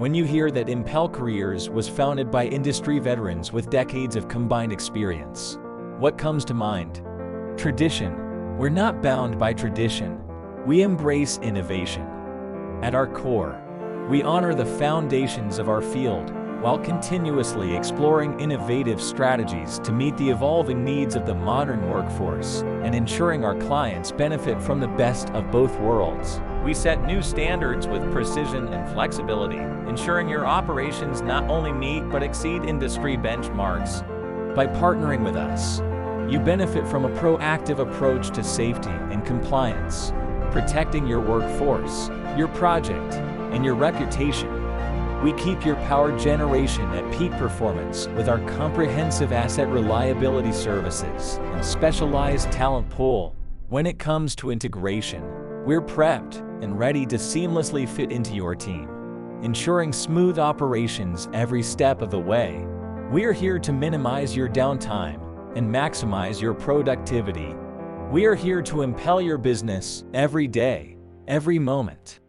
When you hear that Impel Careers was founded by industry veterans with decades of combined experience, what comes to mind? Tradition. We're not bound by tradition. We embrace innovation. At our core, we honor the foundations of our field while continuously exploring innovative strategies to meet the evolving needs of the modern workforce and ensuring our clients benefit from the best of both worlds. We set new standards with precision and flexibility, ensuring your operations not only meet but exceed industry benchmarks. By partnering with us, you benefit from a proactive approach to safety and compliance, protecting your workforce, your project, and your reputation. We keep your power generation at peak performance with our comprehensive asset reliability services and specialized talent pool. When it comes to integration, we're prepped and ready to seamlessly fit into your team, ensuring smooth operations every step of the way. We're here to minimize your downtime and maximize your productivity. We are here to impel your business every day, every moment.